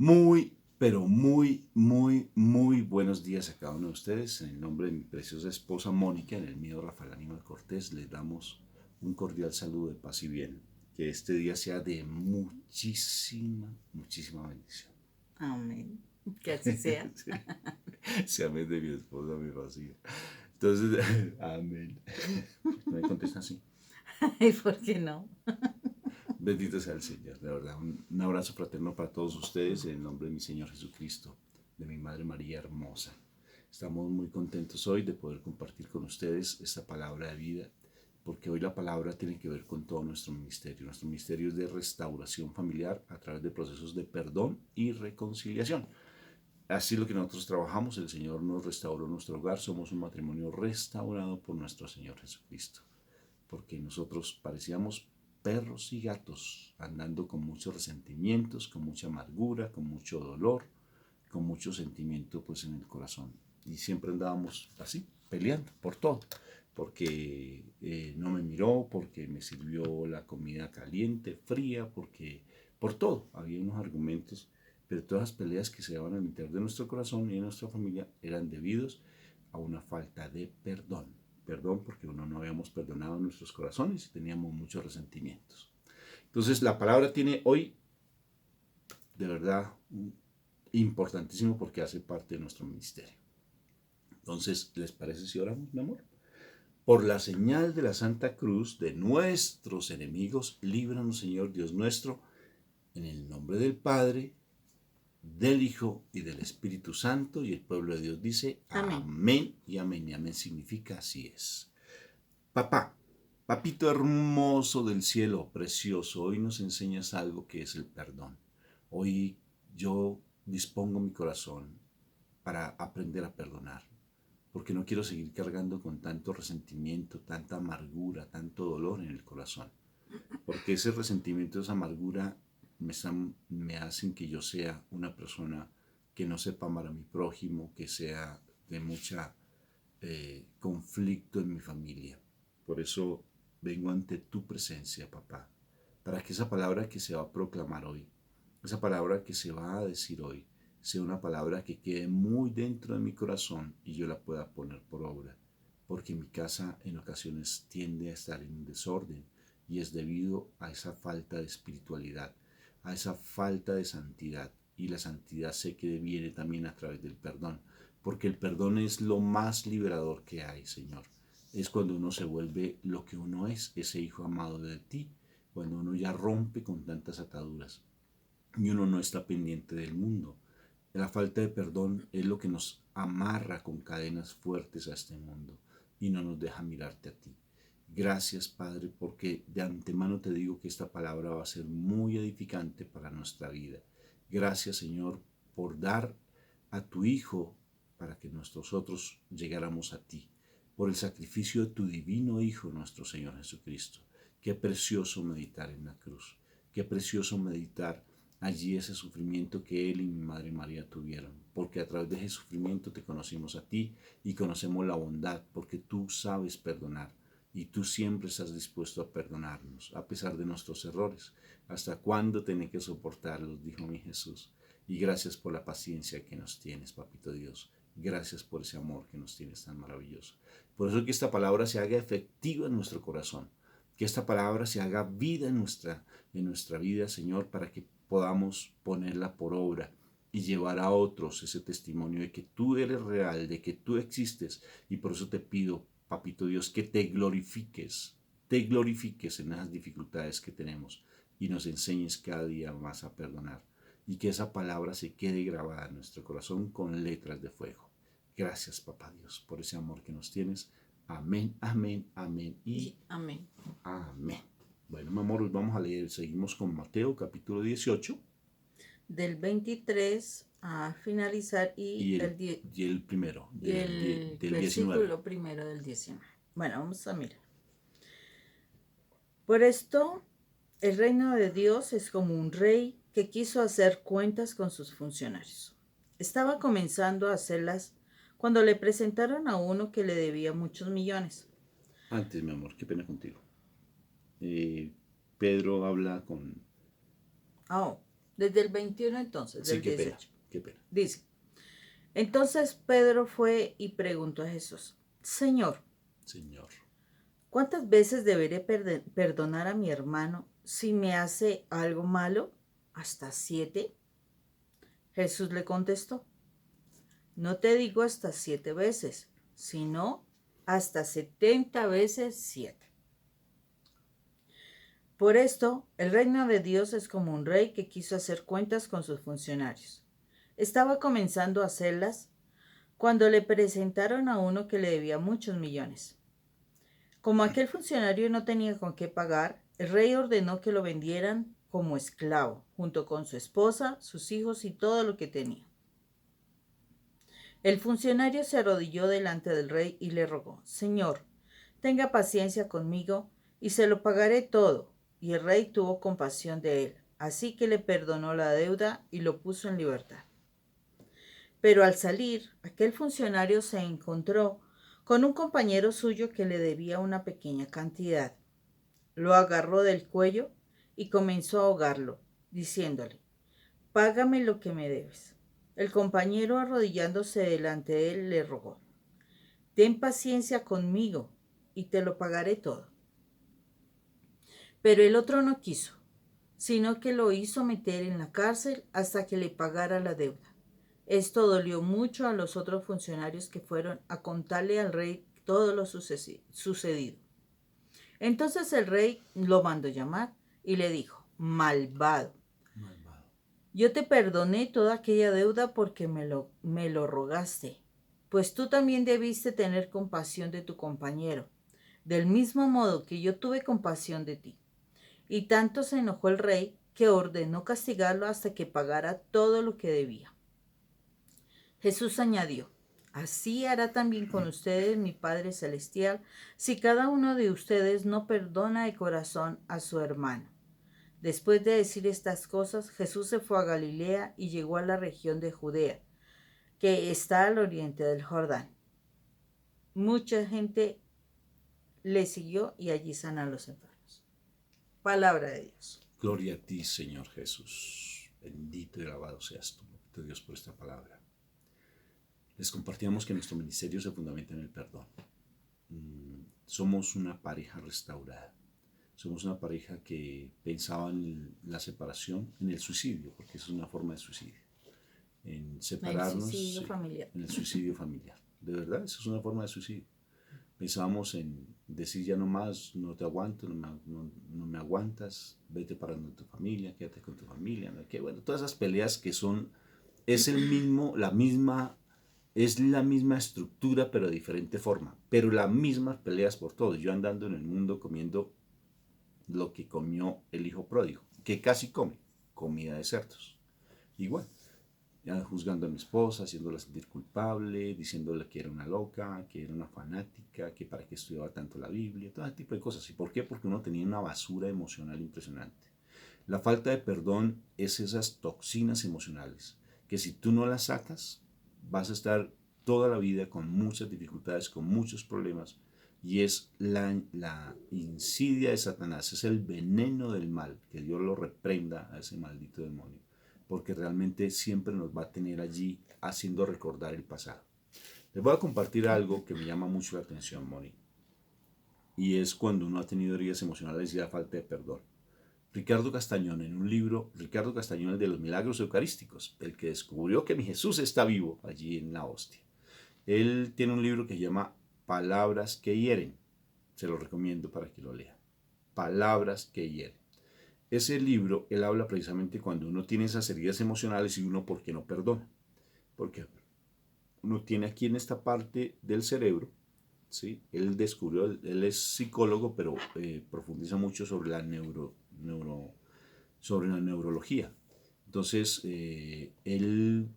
Muy, pero muy buenos días a cada uno de ustedes. En el nombre de mi preciosa esposa Mónica, en el mío Rafael Aníbal Cortés, les damos un cordial saludo de paz y bien. Que este día sea de muchísima bendición. Amén. Que así sea. Sí, sea amén de mi esposa, mi vacía. Entonces, amén. No me contesta así. ¿Y por qué no? Bendito sea el Señor, de verdad. Un abrazo fraterno para todos ustedes en el nombre de mi Señor Jesucristo, de mi Madre María Hermosa. Estamos muy contentos hoy de poder compartir con ustedes esta palabra de vida, porque hoy la palabra tiene que ver con todo nuestro ministerio. Nuestro ministerio es de restauración familiar a través de procesos de perdón y reconciliación. Así es lo que nosotros trabajamos. El Señor nos restauró nuestro hogar. Somos un matrimonio restaurado por nuestro Señor Jesucristo, porque nosotros parecíamos perros y gatos, andando con muchos resentimientos, con mucha amargura, con mucho dolor, con mucho sentimiento pues en el corazón. Y siempre andábamos así, peleando por todo, porque no me miró, porque me sirvió la comida caliente, fría, porque por todo había unos argumentos, pero todas las peleas que se daban al interior de nuestro corazón y de nuestra familia eran debidos a una falta de perdón. Perdón porque uno no habíamos perdonado nuestros corazones y teníamos muchos resentimientos. Entonces la palabra tiene hoy de verdad importantísimo porque hace parte de nuestro ministerio. Entonces, ¿les parece si oramos, mi amor? Por la señal de la Santa Cruz de nuestros enemigos, líbranos, Señor Dios nuestro, en el nombre del Padre, del Hijo y del Espíritu Santo. Y el pueblo de Dios dice Amén. amén y amén. Y amén significa así es. Papá, papito hermoso del cielo, precioso, hoy nos enseñas algo que es el perdón. Hoy yo dispongo mi corazón para aprender a perdonar, porque no quiero seguir cargando con tanto resentimiento, tanta amargura, tanto dolor en el corazón, porque ese resentimiento, esa amargura me hacen que yo sea una persona que no sepa amar a mi prójimo, que sea de mucha conflicto en mi familia. Por eso vengo ante tu presencia, papá, para que esa palabra que se va a proclamar hoy, esa palabra que se va a decir hoy, sea una palabra que quede muy dentro de mi corazón y yo la pueda poner por obra, porque mi casa en ocasiones tiende a estar en desorden y es debido a esa falta de espiritualidad, a esa falta de santidad. Y la santidad sé que viene también a través del perdón, porque el perdón es lo más liberador que hay, Señor. Es cuando uno se vuelve lo que uno es, ese hijo amado de ti, cuando uno ya rompe con tantas ataduras y uno no está pendiente del mundo. La falta de perdón es lo que nos amarra con cadenas fuertes a este mundo y no nos deja mirarte a ti. Gracias, Padre, porque de antemano te digo que esta palabra va a ser muy edificante para nuestra vida. Gracias, Señor, por dar a tu Hijo para que nosotros llegáramos a ti, por el sacrificio de tu divino Hijo, nuestro Señor Jesucristo. Qué precioso meditar en la cruz, qué precioso meditar allí ese sufrimiento que Él y mi Madre María tuvieron, porque a través de ese sufrimiento te conocimos a ti y conocemos la bondad, porque tú sabes perdonar y tú siempre estás dispuesto a perdonarnos, a pesar de nuestros errores. ¿Hasta cuándo tenés que soportarlos? Dijo mi Jesús. Y gracias por la paciencia que nos tienes, Papito Dios. Gracias por ese amor que nos tienes tan maravilloso. Por eso que esta palabra se haga efectiva en nuestro corazón, que esta palabra se haga vida en nuestra vida, Señor, para que podamos ponerla por obra y llevar a otros ese testimonio de que tú eres real, de que tú existes. Y por eso te pido, Papito Dios, que te glorifiques en las dificultades que tenemos y nos enseñes cada día más a perdonar y que esa palabra se quede grabada en nuestro corazón con letras de fuego. Gracias, Papá Dios, por ese amor que nos tienes. Amén, amén, amén y Y amén. amén. Bueno, mi amor, vamos a leer, seguimos con Mateo capítulo 18 Del 23 a finalizar y el primero, y el del 19. versículo primero del 19. Bueno, vamos a mirar. Por esto, el reino de Dios es como un rey que quiso hacer cuentas con sus funcionarios. Estaba comenzando a hacerlas cuando le presentaron a uno que le debía muchos millones. Antes, mi amor, qué pena contigo. Eh, Pedro habla con... Oh, Desde el 21 entonces, Sí, del qué pena, 18. qué pena. Dice, entonces Pedro fue y preguntó a Jesús, Señor, Señor. ¿cuántas veces deberé perdonar a mi hermano si me hace algo malo? ¿Hasta 7? Jesús le contestó, no te digo hasta 7 veces, sino hasta 70 veces 7. Por esto, el reino de Dios es como un rey que quiso hacer cuentas con sus funcionarios. Estaba comenzando a hacerlas cuando le presentaron a uno que le debía muchos millones. Como aquel funcionario no tenía con qué pagar, el rey ordenó que lo vendieran como esclavo, junto con su esposa, sus hijos y todo lo que tenía. El funcionario se arrodilló delante del rey y le rogó, Señor, tenga paciencia conmigo y se lo pagaré todo. Y el rey tuvo compasión de él, así que le perdonó la deuda y lo puso en libertad. Pero al salir, aquel funcionario se encontró con un compañero suyo que le debía una pequeña cantidad. Lo agarró del cuello y comenzó a ahogarlo, diciéndole, págame lo que me debes. El compañero, arrodillándose delante de él, le rogó, ten paciencia conmigo y te lo pagaré todo. Pero el otro no quiso, sino que lo hizo meter en la cárcel hasta que le pagara la deuda. Esto dolió mucho a los otros funcionarios que fueron a contarle al rey todo lo sucedido. Entonces el rey lo mandó llamar y le dijo, malvado, Malvado. yo te perdoné toda aquella deuda porque me lo rogaste, pues tú también debiste tener compasión de tu compañero, del mismo modo que yo tuve compasión de ti. Y tanto se enojó el rey que ordenó castigarlo hasta que pagara todo lo que debía. Jesús añadió, así hará también con ustedes mi Padre Celestial si cada uno de ustedes no perdona de corazón a su hermano. Después de decir estas cosas, Jesús se fue a Galilea y llegó a la región de Judea, que está al oriente del Jordán. Mucha gente le siguió y allí sana a los enfermos. Palabra de Dios. Gloria a ti, Señor Jesús. Bendito y alabado seas tú, bendito Dios, por esta palabra. Les compartíamos que nuestro ministerio se fundamenta en el perdón. Somos una pareja restaurada. Somos una pareja que pensaba en la separación, en el suicidio, porque eso es una forma de suicidio. En separarnos. El suicidio familiar. En el suicidio familiar. De verdad, eso es una forma de suicidio. Pensábamos en decir ya no más, no te aguanto, no me aguantas, vete para tu familia, quédate con tu familia. ¿No? Que, bueno, todas esas peleas que son, es la misma estructura, pero de diferente forma. Pero las mismas peleas por todos. Yo andando en el mundo comiendo lo que comió el hijo pródigo, que casi come, comida de cerdos. Igual, ya juzgando a mi esposa, haciéndola sentir culpable, diciéndole que era una loca, que era una fanática, que para qué estudiaba tanto la Biblia, todo ese tipo de cosas. ¿Y por qué? Porque uno tenía una basura emocional impresionante. La falta de perdón es esas toxinas emocionales, que si tú no las sacas, vas a estar toda la vida con muchas dificultades, con muchos problemas, y es la insidia de Satanás, es el veneno del mal, que Dios lo reprenda a ese maldito demonio, porque realmente siempre nos va a tener allí haciendo recordar el pasado. Les voy a compartir algo que me llama mucho la atención, Moni, y es cuando uno ha tenido heridas emocionales y la falta de perdón. Ricardo Castañón, en un libro, Ricardo Castañón, el de los milagros eucarísticos, el que descubrió que mi Jesús está vivo allí en la hostia. Él tiene un libro que se llama Palabras que hieren. Se lo recomiendo para que lo lea. Palabras que hieren. Ese libro, él habla precisamente cuando uno tiene esas heridas emocionales y uno por qué no perdona. Porque uno tiene aquí en esta parte del cerebro, ¿sí? Él descubrió, él es psicólogo, pero profundiza mucho sobre la neurología. Entonces, él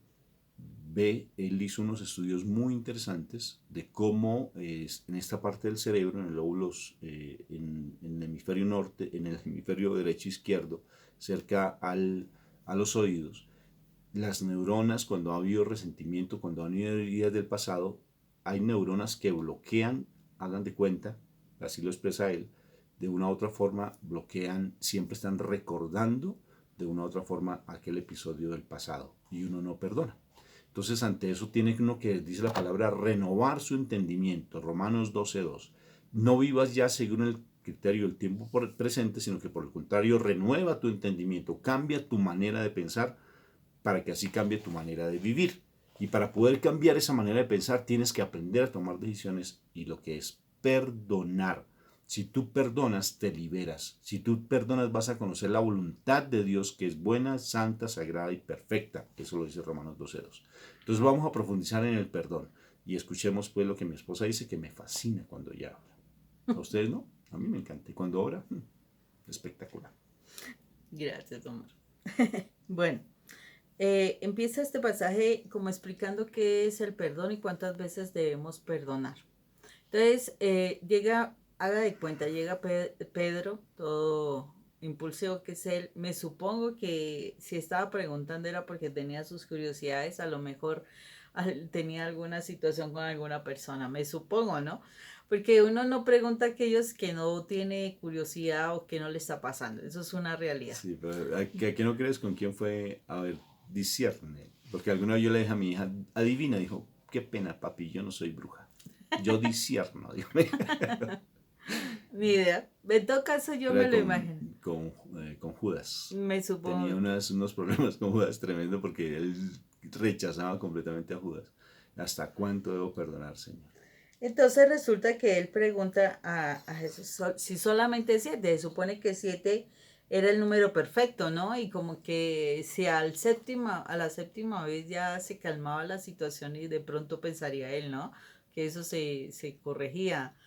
hizo unos estudios muy interesantes de cómo en esta parte del cerebro, en el lóbulos, en el hemisferio norte, en el hemisferio derecho e izquierdo, cerca a los oídos, las neuronas, cuando ha habido resentimiento, cuando han habido heridas del pasado, hay neuronas que bloquean, hagan de cuenta, así lo expresa él, de una u otra forma bloquean, siempre están recordando de una u otra forma aquel episodio del pasado y uno no perdona. Entonces ante eso tiene uno que, dice la palabra, renovar su entendimiento. Romanos 12:2. No vivas ya según el criterio del tiempo presente, sino que por el contrario renueva tu entendimiento, cambia tu manera de pensar para que así cambie tu manera de vivir. Y para poder cambiar esa manera de pensar tienes que aprender a tomar decisiones y lo que es perdonar. Si tú perdonas, te liberas. Si tú perdonas, vas a conocer la voluntad de Dios, que es buena, santa, sagrada y perfecta. Eso lo dice Romanos 12:2. Entonces vamos a profundizar en el perdón. Y escuchemos pues lo que mi esposa dice, que me fascina cuando ella habla. ¿A ustedes no? A mí me encanta. Y cuando ora, espectacular. Gracias, Omar. Bueno, empieza este pasaje como explicando qué es el perdón y cuántas veces debemos perdonar. Entonces, haga de cuenta, llega Pedro, todo impulsivo que es él. Me supongo que si estaba preguntando era porque tenía sus curiosidades, a lo mejor tenía alguna situación con alguna persona, me supongo, ¿no? Porque uno no pregunta a aquellos que no tiene curiosidad o que no le está pasando, eso es una realidad. Sí, pero ¿a qué no crees con quién fue? A ver, discierne. Porque alguna vez yo le dije a mi hija, adivina, dijo, qué pena, papi, yo no soy bruja. Yo discierno, dijo. Ni idea. En todo caso, yo me Era lo imagino. con Judas. Me Tenía supongo. unos problemas con Judas tremendo porque él rechazaba completamente a Judas. ¿Hasta cuánto debo perdonar, Señor? Entonces resulta que él pregunta a Jesús si solamente 7, se supone que 7 era el número perfecto, ¿no? Y como que si a la séptima vez ya se calmaba la situación y de pronto pensaría él, ¿no? Que eso se corregía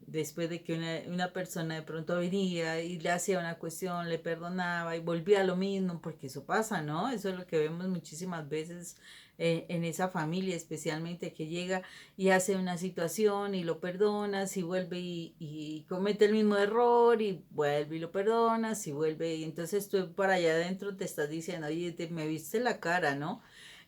después de que una persona de pronto venía y le hacía una cuestión, le perdonaba y volvía a lo mismo, porque eso pasa, ¿no? Eso es lo que vemos muchísimas veces en esa familia, especialmente que llega y hace una situación y lo perdonas y vuelve y comete el mismo error y vuelve y lo perdonas y vuelve y entonces tú para allá adentro te estás diciendo, oye, me viste la cara, ¿no?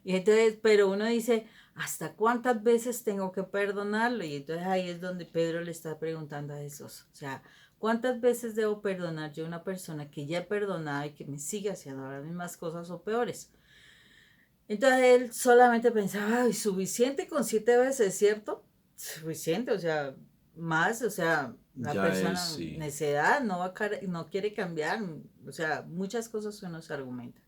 Y entonces, pero uno dice, ¿hasta cuántas veces tengo que perdonarlo? Y entonces ahí es donde Pedro le está preguntando a Jesús. O sea, ¿cuántas veces debo perdonar yo a una persona que ya he perdonado y que me sigue haciendo las mismas cosas o peores? Entonces él solamente pensaba, ay, suficiente con 7 veces, ¿cierto? Suficiente, o sea, más, o sea, la Ya es, persona, sí. necedad, no quiere cambiar, o sea, muchas cosas que uno se argumenta.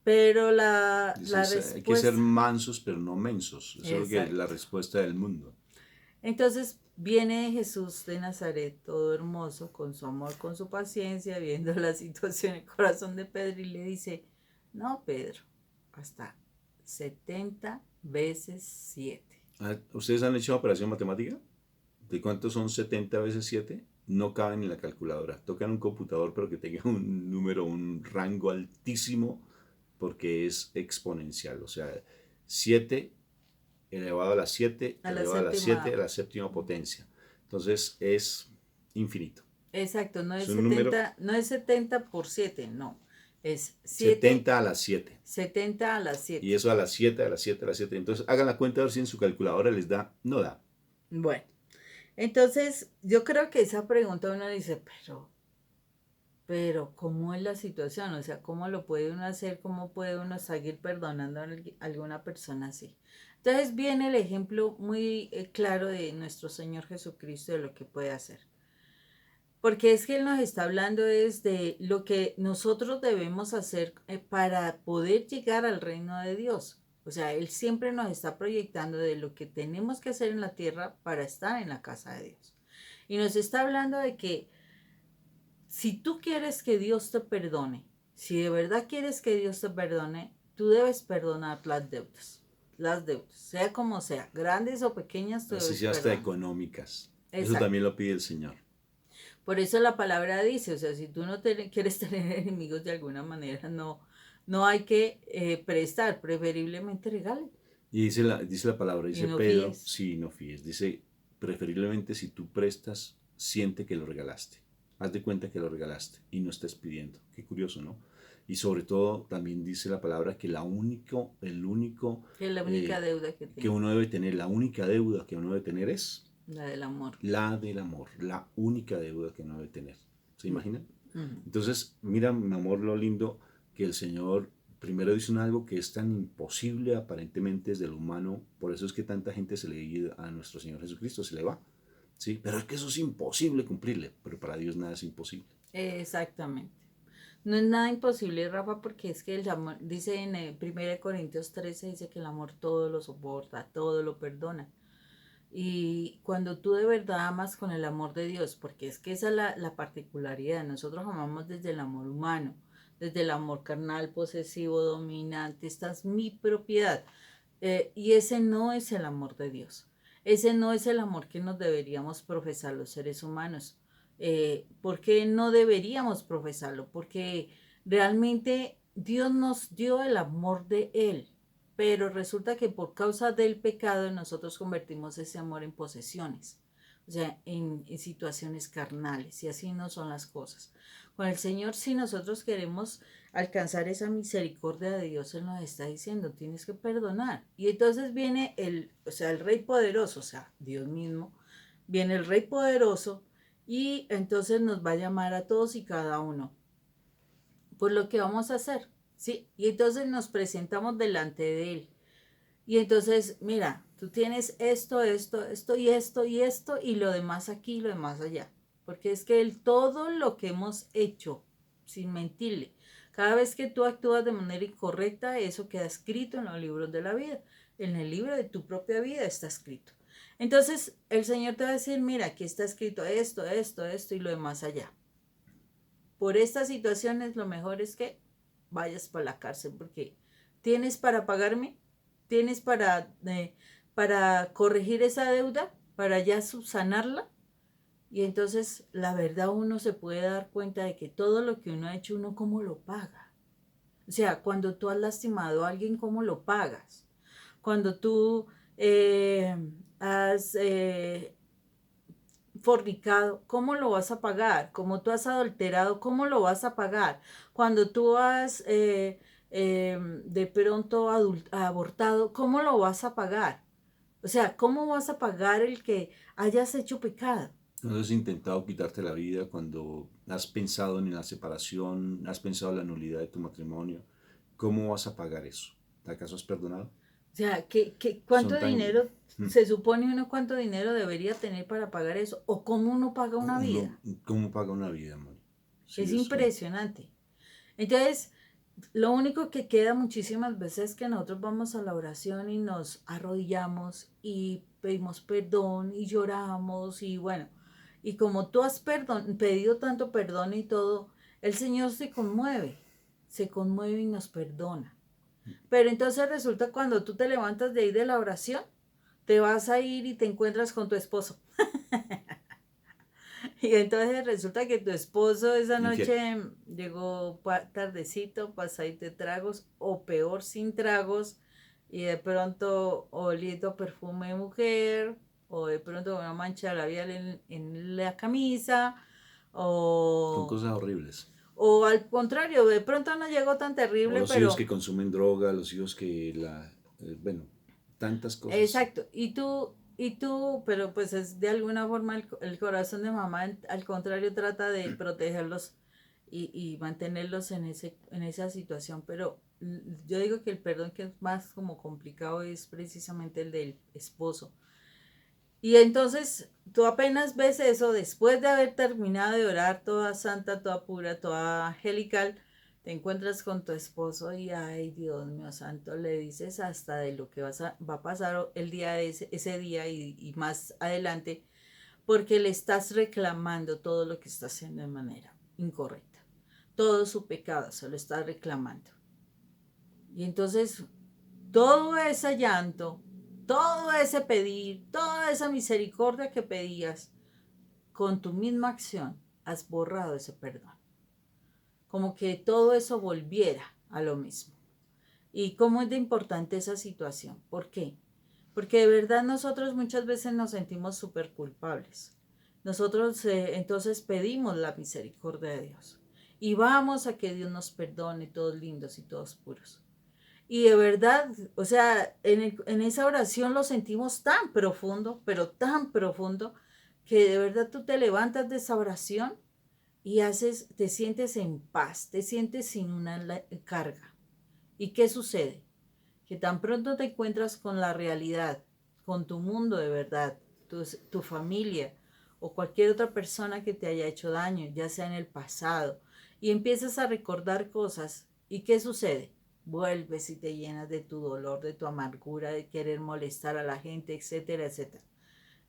Pero la Dices, hay que ser respuesta, mansos, pero no mensos. Eso es lo que la exacto. respuesta del mundo. Entonces viene Jesús de Nazaret, todo hermoso, con su amor, con su paciencia, viendo la situación en el corazón de Pedro y le dice, no, Pedro, hasta 70 veces 7. ¿Ustedes han hecho operación matemática? ¿De cuántos son 70 veces 7? No caben en la calculadora. Tocan un computador, pero que tenga un número, un rango altísimo, porque es exponencial. O sea, 7 elevado a la 7 A la elevado a la 7 a séptima. la séptima potencia. Entonces es infinito. Exacto, Es un número no es 70 por 7, no. Es 7, 70 a la 7. 70 a las Y 7. eso a las 7, a las 7, a las 7. Entonces hagan la cuenta a ver si en su calculadora les da. No da. Bueno, entonces yo creo que esa pregunta uno dice, pero ¿cómo es la situación? O sea, ¿cómo lo puede uno hacer? ¿Cómo puede uno seguir perdonando a alguna persona así? Entonces viene el ejemplo muy claro de nuestro Señor Jesucristo de lo que puede hacer. Porque es que Él nos está hablando es de lo que nosotros debemos hacer para poder llegar al reino de Dios. O sea, Él siempre nos está proyectando de lo que tenemos que hacer en la tierra para estar en la casa de Dios. Y nos está hablando de que si tú quieres que Dios te perdone, si de verdad quieres que Dios te perdone, tú debes perdonar las deudas, sea como sea, grandes o pequeñas, tú Así debes sea hasta perdonar. económicas. Eso Exacto. también lo pide el Señor. Por eso la palabra dice, o sea, si tú no quieres tener enemigos de alguna manera, no hay que prestar, preferiblemente regale Y dice la palabra, y dice no Pedro, fíes. sí, no fíes. Dice, preferiblemente si tú prestas, siente que lo regalaste. Haz de cuenta que lo regalaste y no estás pidiendo. Qué curioso, ¿no? Y sobre todo también dice la palabra que el único Que es la única deuda que que tiene, uno debe tener, la única deuda que uno debe tener es la del amor. la del amor. La única deuda que uno debe tener. ¿Se imaginan? Ujú. Entonces, mira, mi amor, lo lindo que el Señor primero dice algo que es tan imposible aparentemente desde lo humano, por eso es que tanta gente se le va a nuestro Señor Jesucristo, se le va, ¿sí? Pero es que eso es imposible cumplirle, pero para Dios nada es imposible. Exactamente. No es nada imposible, Rafa, porque es que el amor, dice en 1 Corintios 13, dice que el amor todo lo soporta, todo lo perdona. Y cuando tú de verdad amas con el amor de Dios, porque es que esa es la particularidad, nosotros amamos desde el amor humano, desde el amor carnal, posesivo, dominante, esta es mi propiedad. Y ese no es el amor de Dios. Ese no es el amor que nos deberíamos profesar los seres humanos. ¿Por qué no deberíamos profesarlo? Porque realmente Dios nos dio el amor de Él, pero resulta que por causa del pecado nosotros convertimos ese amor en posesiones, o sea, en situaciones carnales, y así no son las cosas. Con el Señor, si nosotros queremos alcanzar esa misericordia de Dios, Él nos está diciendo, tienes que perdonar. Y entonces viene o sea, el Rey poderoso, o sea, Dios mismo, viene el Rey poderoso y entonces nos va a llamar a todos y cada uno por lo que vamos a hacer, ¿sí? Y entonces nos presentamos delante de Él. Y entonces, mira, tú tienes esto, esto, esto y esto y esto y lo demás aquí y lo demás allá. Porque es que todo lo que hemos hecho, sin mentirle, cada vez que tú actúas de manera incorrecta, eso queda escrito en los libros de la vida. En el libro de tu propia vida está escrito. Entonces, el Señor te va a decir, mira, aquí está escrito esto, esto, esto y lo demás allá. Por estas situaciones, lo mejor es que vayas para la cárcel porque tienes para pagarme, tienes para corregir esa deuda, para ya subsanarla. Y entonces la verdad uno se puede dar cuenta de que todo lo que uno ha hecho, uno cómo lo paga. O sea, cuando tú has lastimado a alguien, ¿cómo lo pagas? Cuando tú eh, has fornicado, ¿cómo lo vas a pagar? Como tú has adulterado, ¿cómo lo vas a pagar? Cuando tú has de pronto abortado, ¿cómo lo vas a pagar? O sea, ¿cómo vas a pagar el que hayas hecho pecado? ¿No has intentado quitarte la vida cuando has pensado en la separación, has pensado en la nulidad de tu matrimonio? ¿Cómo vas a pagar eso? ¿Acaso has perdonado? O sea, Son ¿cuánto tan... dinero se supone uno cuánto dinero debería tener para pagar eso? ¿O cómo uno paga una Uno, vida? ¿cómo paga una vida, amor? Es Sí, eso. impresionante. Entonces, lo único que queda muchísimas veces es que nosotros vamos a la oración y nos arrodillamos y pedimos perdón y lloramos y bueno, y como tú has pedido tanto perdón y todo, el Señor se conmueve y nos perdona. Pero entonces resulta cuando tú te levantas de ahí de la oración, te vas a ir y te encuentras con tu esposo. Y entonces resulta que tu esposo esa Infiel. noche llegó tardecito, pasadito de tragos, o peor, sin tragos, y de pronto oliendo perfume de mujer, o de pronto una mancha labial en la camisa, Son o, cosas horribles. o al contrario, de pronto no llegó tan O terrible, los hijos pero que consumen droga, los hijos que la... bueno, tantas cosas. exacto, pero pues es de alguna forma el corazón de mamá, al contrario, trata de protegerlos y mantenerlos en esa situación, pero yo digo que el perdón que es más como complicado es precisamente el del esposo. Y entonces tú apenas ves eso, después de haber terminado de orar toda santa, toda pura, toda angelical, te encuentras con tu esposo y, ay, Dios mío santo, le dices hasta de lo que va a pasar el día de ese día y más adelante, porque le estás reclamando todo lo que está haciendo de manera incorrecta. Todo su pecado se lo está reclamando. Y entonces todo ese llanto, todo ese pedir, toda esa misericordia que pedías, con tu misma acción has borrado ese perdón. Como que todo eso volviera a lo mismo. ¿Y cómo es de importante esa situación? ¿Por qué? Porque de verdad nosotros muchas veces nos sentimos súper culpables. Nosotros entonces pedimos la misericordia de Dios. Y vamos a que Dios nos perdone, todos lindos y todos puros. Y de verdad, o sea, en esa oración lo sentimos tan profundo, pero tan profundo, que de verdad tú te levantas de esa oración y te sientes en paz, te sientes sin una carga. ¿Y qué sucede? Que tan pronto te encuentras con la realidad, con tu mundo de verdad, tu familia o cualquier otra persona que te haya hecho daño, ya sea en el pasado, y empiezas a recordar cosas, ¿y qué sucede? Vuelves y te llenas de tu dolor, de tu amargura, de querer molestar a la gente, etcétera, etcétera.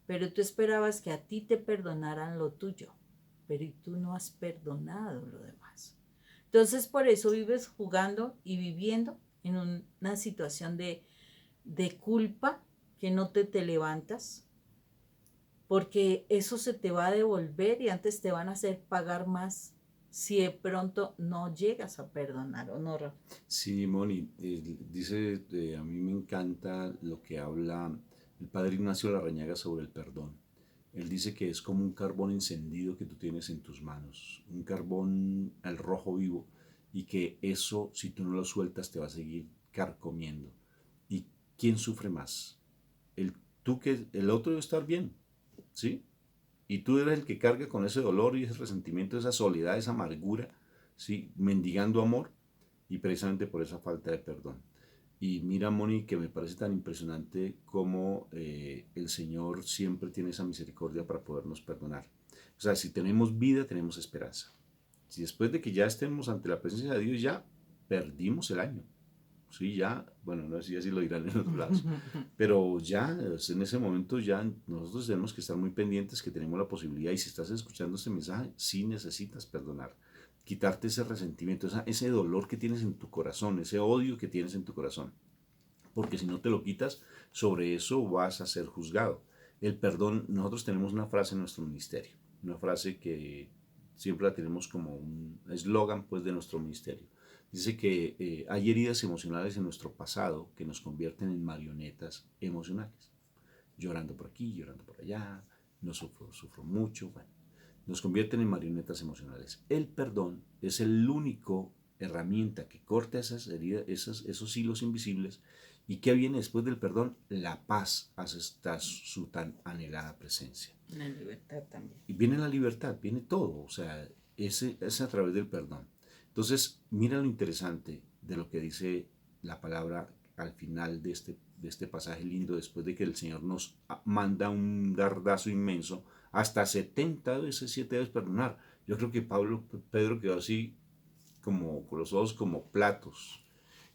Pero tú esperabas que a ti te perdonaran lo tuyo, pero y tú no has perdonado lo demás. Entonces por eso vives jugando y viviendo en una situación de culpa, que no te levantas, porque eso se te va a devolver y antes te van a hacer pagar más si de pronto no llegas a perdonar, ¿o no, Rafa? Sí, Moni, dice, a mí me encanta lo que habla el padre Ignacio Larrañaga sobre el perdón. Él dice que es como un carbón encendido que tú tienes en tus manos, un carbón al rojo vivo, y que eso, si tú no lo sueltas, te va a seguir carcomiendo. ¿Y quién sufre más? El, el otro debe estar bien, ¿sí? Y tú eres el que carga con ese dolor y ese resentimiento, esa soledad, esa amargura, ¿sí? Mendigando amor, y precisamente por esa falta de perdón. Y mira, Moni, que me parece tan impresionante cómo el Señor siempre tiene esa misericordia para podernos perdonar. O sea, si tenemos vida, tenemos esperanza. Si después de que ya estemos ante la presencia de Dios, ya perdimos el año. Sí, ya, bueno, no sé si así lo dirán en otros lados, pero ya en ese momento ya nosotros tenemos que estar muy pendientes que tenemos la posibilidad, y si estás escuchando este mensaje, sí necesitas perdonar, quitarte ese resentimiento, ese dolor que tienes en tu corazón, ese odio que tienes en tu corazón, porque si no te lo quitas, sobre eso vas a ser juzgado. El perdón, nosotros tenemos una frase en nuestro ministerio, una frase que siempre la tenemos como un eslogan pues de nuestro ministerio. Dice que hay heridas emocionales en nuestro pasado que nos convierten en marionetas emocionales, llorando por aquí, llorando por allá, no sufro mucho, bueno, nos convierten en marionetas emocionales. El perdón es el único herramienta que corta esas heridas, esos hilos invisibles. ¿Y qué viene después del perdón? La paz hasta su tan anhelada presencia. La libertad también. Y viene la libertad, viene todo, o sea, es a través del perdón. Entonces, mira lo interesante de lo que dice la palabra al final de este pasaje lindo, después de que el Señor nos manda un dardazo inmenso, hasta 70 veces, 7 veces perdonar. Yo creo que Pedro quedó así, como con los ojos como platos.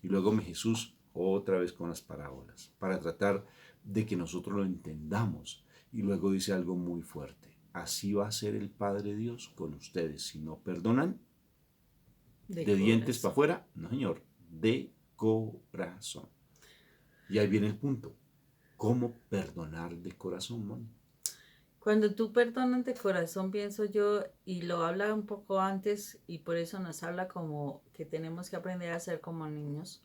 Y luego Jesús otra vez con las parábolas, para tratar de que nosotros lo entendamos. Y luego dice algo muy fuerte: así va a ser el Padre Dios con ustedes. Si no perdonan, de dientes para afuera, no señor, de corazón. Y ahí viene el punto: ¿cómo perdonar de corazón, Moni? Cuando tú perdonas de corazón, pienso yo, y lo habla un poco antes, y por eso nos habla como que tenemos que aprender a ser como niños,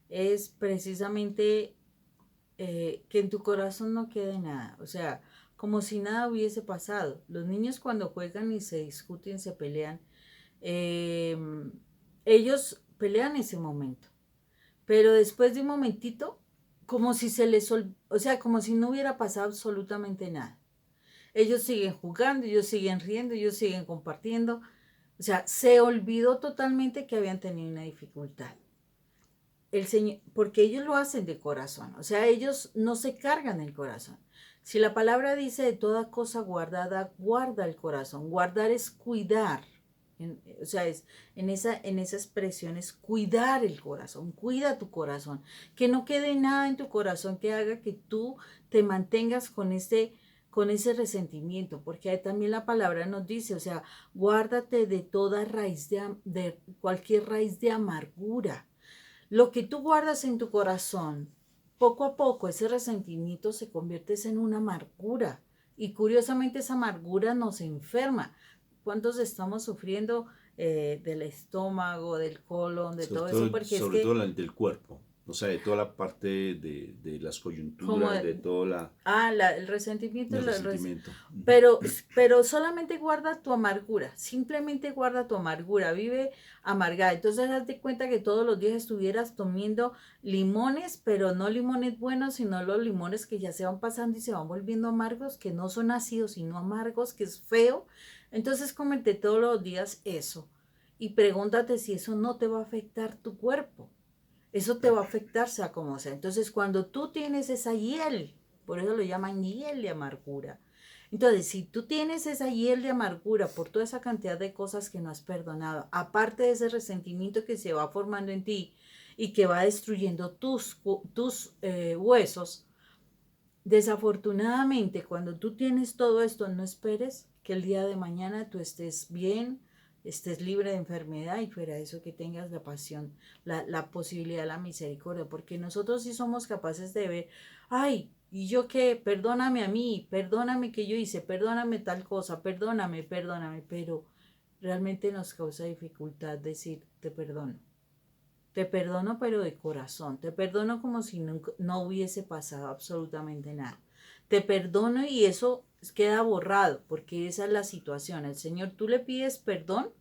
es precisamente que en tu corazón no quede nada, o sea, como si nada hubiese pasado. Los niños cuando juegan y se discuten, se pelean, eh, ellos pelean ese momento, pero después de un momentito, como si o sea, como si no hubiera pasado absolutamente nada. Ellos siguen jugando, ellos siguen riendo, ellos siguen compartiendo. O sea, se olvidó totalmente que habían tenido una dificultad. El Señor, porque ellos lo hacen de corazón, o sea, ellos no se cargan el corazón. Si la palabra dice de toda cosa guardada, guarda el corazón. Guardar es cuidar. O sea, en esa expresión es cuidar el corazón, cuida tu corazón. Que no quede nada en tu corazón que haga que tú te mantengas con ese resentimiento, porque también la palabra nos dice, o sea, guárdate de toda raíz de cualquier raíz de amargura. Lo que tú guardas en tu corazón, poco a poco ese resentimiento se convierte en una amargura. Y curiosamente esa amargura nos enferma. ¿Cuántos estamos sufriendo del estómago, del colon, de todo eso? Porque es Sobre que todo del cuerpo, o sea, de toda la parte de las como coyunturas, de todo el resentimiento, el resentimiento. pero solamente guarda tu amargura, simplemente guarda tu amargura, vive amargada. Entonces hazte cuenta que todos los días estuvieras tomando limones, pero no limones buenos, sino los limones que ya se van pasando y se van volviendo amargos, que no son ácidos, sino amargos, que es feo. Entonces cómete todos los días eso y pregúntate si eso no te va a afectar tu cuerpo. Eso te va a afectar sea como sea. Entonces cuando tú tienes esa hiel, por eso lo llaman hiel de amargura. Entonces, si tú tienes esa hiel de amargura por toda esa cantidad de cosas que no has perdonado, aparte de ese resentimiento que se va formando en ti y que va destruyendo tus huesos, desafortunadamente, cuando tú tienes todo esto, no esperes que el día de mañana tú estés bien, estés libre de enfermedad y fuera de eso que tengas la pasión, la posibilidad, la misericordia, porque nosotros sí somos capaces de ver, ay, ¿y yo qué? Perdóname a mí, perdóname que yo hice, perdóname tal cosa, perdóname, pero realmente nos causa dificultad decir, te perdono. Te perdono, pero de corazón. Te perdono como si no hubiese pasado absolutamente nada. Te perdono y eso queda borrado, porque esa es la situación. El Señor, tú le pides perdón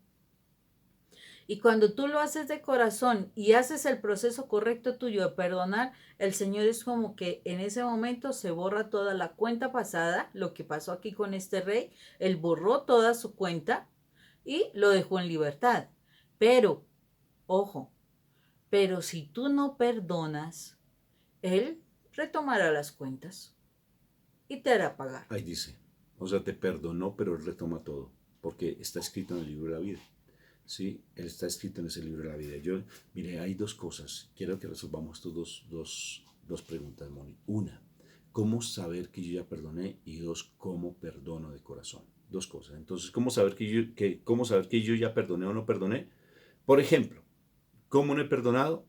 y cuando tú lo haces de corazón y haces el proceso correcto tuyo de perdonar, el Señor es como que en ese momento se borra toda la cuenta pasada, lo que pasó aquí con este rey, él borró toda su cuenta y lo dejó en libertad. Pero, ojo, pero si tú no perdonas, Él retomará las cuentas y te hará pagar. Ahí dice, o sea, te perdonó, pero él retoma todo, porque está escrito en el libro de la vida. ¿Sí? Él está escrito en ese libro de la vida. Mire, hay dos cosas. Quiero que resolvamos estas dos preguntas, Moni. Una, ¿cómo saber que yo ya perdoné? Y dos, ¿cómo perdono de corazón? Dos cosas. Entonces, ¿cómo saber que yo ya perdoné o no perdoné? Por ejemplo, ¿cómo no he perdonado?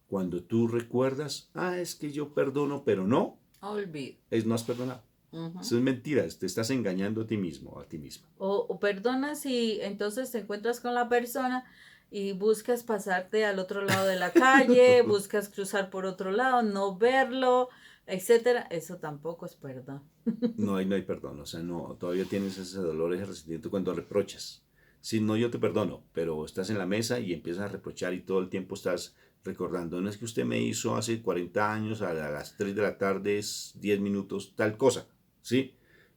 Cuando tú recuerdas, es que yo perdono, pero no, Olvido. no has perdonado. Eso es mentira, te estás engañando a ti mismo, a ti misma. O perdonas y entonces te encuentras con la persona y buscas pasarte al otro lado de la calle, buscas cruzar por otro lado, no verlo, etcétera. Eso tampoco es perdón. No hay perdón, o sea, no, todavía tienes ese dolor, ese resentimiento cuando reprochas. Si no, yo te perdono, pero estás en la mesa y empiezas a reprochar y todo el tiempo estás recordando, no es que usted me hizo hace 40 años a las 3 de la tarde, 10 minutos, tal cosa, ¿sí?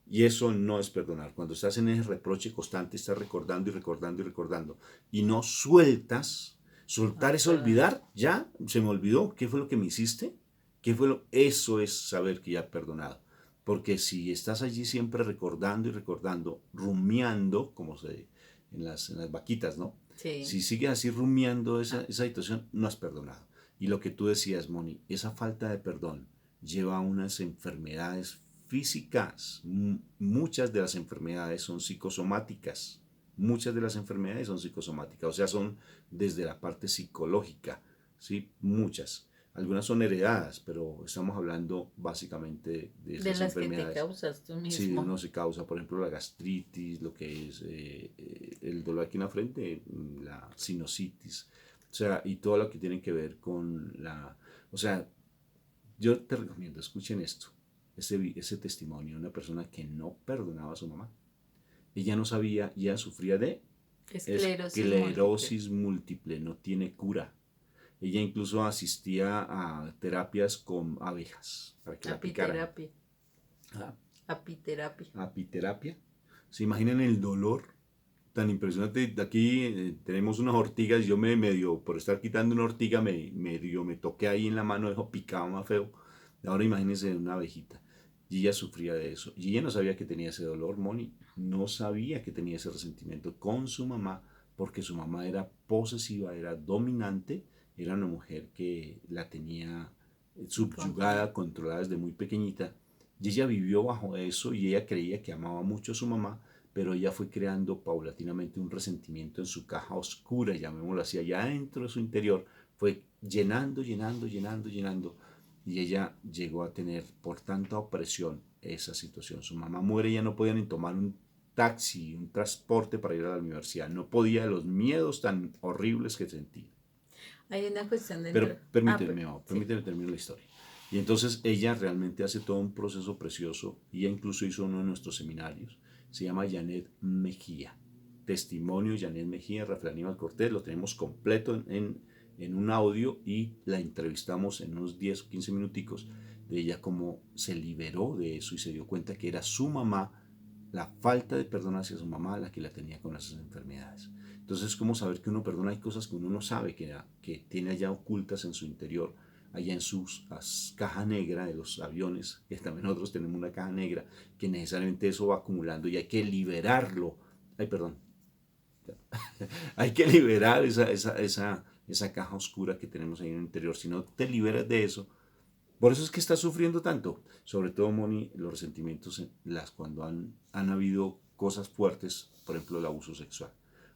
Y eso no es perdonar. Cuando estás en ese reproche constante, estás recordando y recordando y recordando y no sueltas, soltar es olvidar, ya, se me olvidó, ¿qué fue lo que me hiciste? Eso es saber que ya he perdonado. Porque si estás allí siempre recordando y recordando, rumiando, como se en las vaquitas, ¿no? Sí. Si sigues así rumiando esa situación, no has perdonado. Y lo que tú decías, Moni, esa falta de perdón lleva a unas enfermedades físicas. Muchas de las enfermedades son psicosomáticas. Muchas de las enfermedades son psicosomáticas, o sea, son desde la parte psicológica, ¿sí? Muchas. Algunas son heredadas, pero estamos hablando básicamente de De esas las que te enfermedades. causas tú Si mismo. uno se causa, por ejemplo, la gastritis, lo que es el dolor aquí en la frente, la sinusitis, o sea, y todo lo que tiene que ver con o sea, yo te recomiendo, escuchen esto, ese testimonio de una persona que no perdonaba a su mamá. Ella no sabía, ya sufría de Esclerosis múltiple. esclerosis múltiple, no tiene cura. Ella incluso asistía a terapias con abejas para que la picaran. Apiterapia. Ah, Apiterapia. apiterapia. ¿Se imaginan el dolor tan impresionante? Aquí tenemos unas ortigas y yo por estar quitando una ortiga, me toqué ahí en la mano, dejó picado más feo. Ahora imagínense una abejita. Y ella sufría de eso. Y ella no sabía que tenía ese dolor, Moni. No sabía que tenía ese resentimiento con su mamá, porque su mamá era posesiva, era dominante, era una mujer que la tenía subyugada, controlada desde muy pequeñita. Y ella vivió bajo eso y ella creía que amaba mucho a su mamá, pero ella fue creando paulatinamente un resentimiento en su caja oscura, llamémoslo así, allá dentro de su interior, fue llenando, llenando, llenando, llenando, y ella llegó a tener por tanta opresión esa situación. Su mamá muere y ya no podía ni tomar un taxi, un transporte para ir a la universidad, no podía de los miedos tan horribles que sentía. Hay una cuestión Pero dentro. Sí. permíteme terminar la historia. Y entonces ella realmente hace todo un proceso precioso. Ella incluso hizo uno de nuestros seminarios. Se llama Janet Mejía. Testimonio Janet Mejía, Rafael Aníbal Cortés. Lo tenemos completo en un audio y la entrevistamos en unos 10 o 15 minuticos de ella cómo se liberó de eso y se dio cuenta que era su mamá la falta de perdón hacia su mamá la que la tenía con esas enfermedades. Entonces, ¿cómo saber que uno perdona? Hay cosas que uno no sabe que tiene allá ocultas en su interior, allá en su caja negra de los aviones, que también nosotros tenemos una caja negra, que necesariamente eso va acumulando y hay que liberarlo. Ay, perdón. Hay que liberar esa caja oscura que tenemos ahí en el interior. Si no te liberas de eso, por eso es que estás sufriendo tanto. Sobre todo, Moni, los resentimientos cuando han habido cosas fuertes, por ejemplo, el abuso sexual.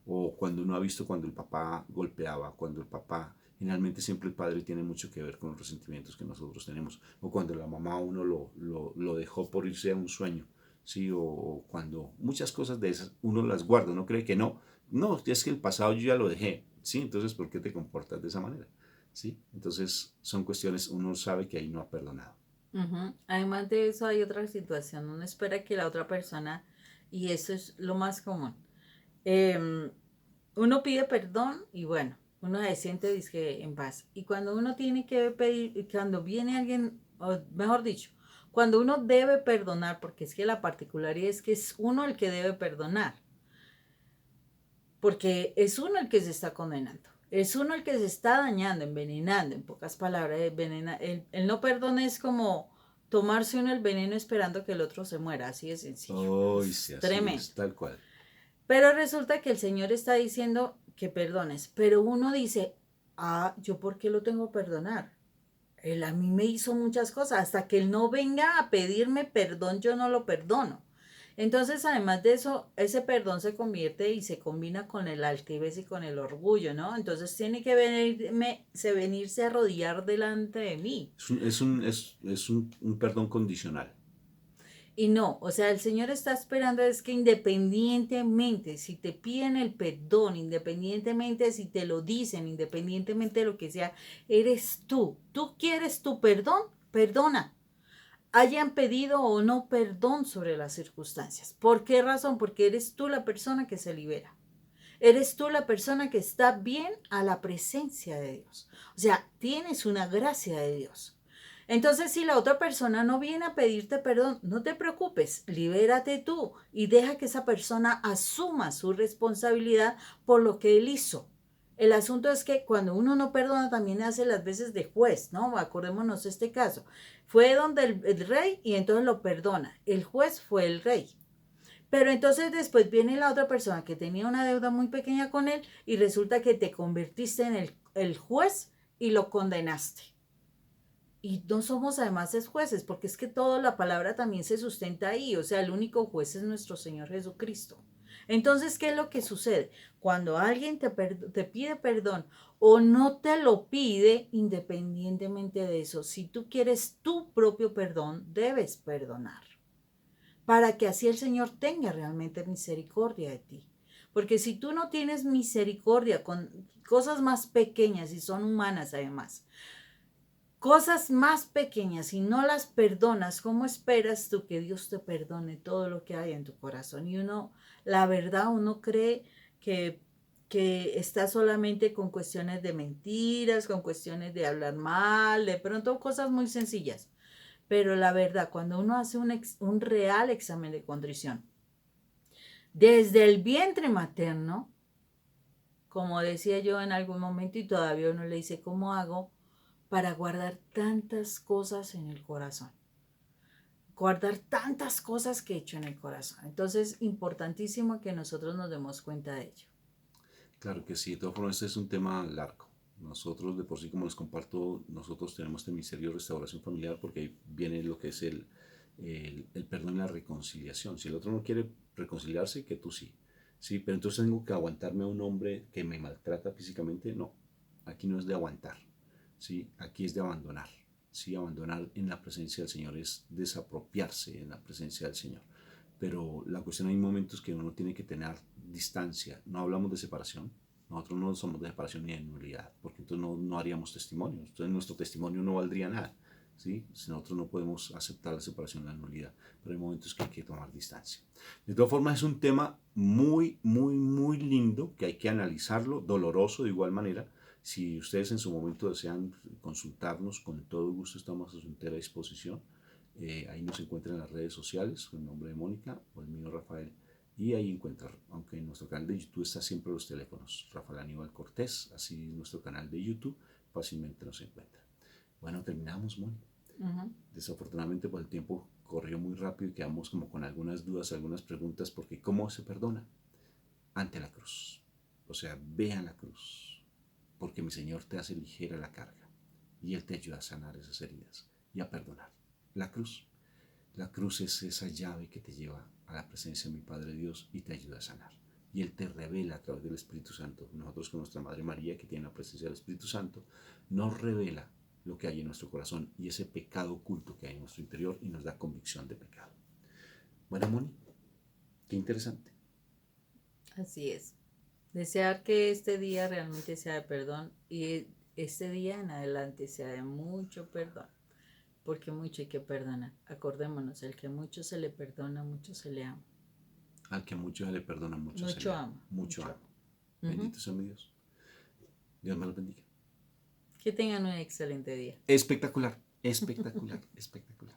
O cuando uno ha visto cuando el papá golpeaba, cuando el papá, generalmente siempre el padre tiene mucho que ver con los resentimientos que nosotros tenemos. O cuando la mamá a uno lo dejó por irse a un sueño. ¿Sí? O cuando muchas cosas de esas uno las guarda, uno cree que no. No, es que el pasado yo ya lo dejé. ¿Sí? Entonces, ¿por qué te comportas de esa manera? ¿Sí? Entonces son cuestiones, uno sabe que ahí no ha perdonado. Ujú. Además de eso hay otra situación. Uno espera que la otra persona, y eso es lo más común, em, uno pide perdón y bueno, uno se siente dizque en paz. Y cuando uno tiene que pedir, cuando viene alguien, o mejor dicho, cuando uno debe perdonar, porque es que la particularidad es que es uno el que debe perdonar, porque es uno el que se está condenando. Es uno el que se está dañando, envenenando, en pocas palabras. El no perdón es como tomarse uno el veneno esperando que el otro se muera, así de sencillo. Oh, sí, Es así es, tremendo. tal cual. Pero resulta que el Señor está diciendo que perdones, pero uno dice, ah, ¿yo por qué lo tengo que perdonar? Él a mí me hizo muchas cosas, hasta que él no venga a pedirme perdón, yo no lo perdono. Entonces, además de eso, ese perdón se convierte y se combina con el altivez y con el orgullo, ¿no? Entonces tiene que venirse a arrodillar delante de mí. Es un perdón condicional. Y no, o sea, el Señor está esperando es que independientemente si te piden el perdón, independientemente si te lo dicen, independientemente de lo que sea, eres tú. Tú quieres tu perdón, perdona. Hayan pedido o no perdón sobre las circunstancias. ¿Por qué razón? Porque eres tú la persona que se libera. Eres tú la persona que está bien a la presencia de Dios. O sea, tienes una gracia de Dios. Entonces, si la otra persona no viene a pedirte perdón, no te preocupes, libérate tú y deja que esa persona asuma su responsabilidad por lo que él hizo. El asunto es que cuando uno no perdona también hace las veces de juez, ¿no? Acordémonos de este caso. Fue donde el rey y entonces lo perdona. El juez fue el rey. Pero entonces después viene la otra persona que tenía una deuda muy pequeña con él y resulta que te convertiste en el juez y lo condenaste. Y no somos además jueces, porque es que toda la palabra también se sustenta ahí. O sea, el único juez es nuestro Señor Jesucristo. Entonces, ¿qué es lo que sucede? Cuando alguien te pide perdón o no te lo pide, independientemente de eso, si tú quieres tu propio perdón, debes perdonar para que así el Señor tenga realmente misericordia de ti. Porque si tú no tienes misericordia con cosas más pequeñas y son humanas además, cosas más pequeñas y no las perdonas, ¿cómo esperas tú que Dios te perdone todo lo que hay en tu corazón? Y uno, la verdad, uno cree que está solamente con cuestiones de mentiras, con cuestiones de hablar mal, de pronto cosas muy sencillas. Pero la verdad, cuando uno hace un real examen de contrición, desde el vientre materno, como decía yo en algún momento y todavía uno le dice, ¿cómo hago para guardar tantas cosas en el corazón? Guardar tantas cosas que he hecho en el corazón. Entonces, importantísimo que nosotros nos demos cuenta de ello. Claro que sí, de todas formas, este es un tema largo. Nosotros, de por sí, como les comparto, nosotros tenemos este ministerio de restauración familiar porque ahí viene lo que es el perdón y la reconciliación. Si el otro no quiere reconciliarse, que tú sí. Sí, pero entonces tengo que aguantarme a un hombre que me maltrata físicamente. No, aquí no es de aguantar. Sí, aquí es de abandonar. Sí, abandonar en la presencia del Señor es desapropiarse en la presencia del Señor. Pero la cuestión hay momentos que uno tiene que tener distancia. No hablamos de separación. Nosotros no somos de separación ni de nulidad, porque entonces no haríamos testimonio. Entonces nuestro testimonio no valdría nada. ¿Sí? Si nosotros no podemos aceptar la separación y la nulidad. Pero hay momentos que hay que tomar distancia. De todas formas, es un tema muy, muy, muy lindo que hay que analizarlo, doloroso de igual manera. Si ustedes en su momento desean consultarnos, con todo gusto estamos a su entera disposición. Ahí nos encuentran en las redes sociales con el nombre de Mónica o el mío Rafael. Y ahí encuentran, aunque en nuestro canal de YouTube está siempre los teléfonos, Rafael Aníbal Cortés, así nuestro canal de YouTube, fácilmente nos encuentra. Bueno, terminamos, Moni. Desafortunadamente, pues el tiempo corrió muy rápido y quedamos como con algunas dudas, algunas preguntas, porque ¿cómo se perdona? Ante la cruz. O sea, ve a la cruz, porque mi Señor te hace ligera la carga y Él te ayuda a sanar esas heridas y a perdonar. La cruz. La cruz es esa llave que te lleva a la presencia de mi Padre Dios y te ayuda a sanar. Y Él te revela a través del Espíritu Santo. Nosotros con nuestra Madre María, que tiene la presencia del Espíritu Santo, nos revela lo que hay en nuestro corazón y ese pecado oculto que hay en nuestro interior y nos da convicción de pecado. Bueno, Moni, qué interesante. Así es. Desear que este día realmente sea de perdón y este día en adelante sea de mucho perdón, porque mucho hay que perdonar. Acordémonos, el que mucho se le perdona, mucho se le ama. Al que mucho se le perdona, mucho se Mucho le ama. ama. Mucho ama. Bendito sea mi Dios. Dios me los bendiga. Que tengan un excelente día. Espectacular, espectacular, espectacular.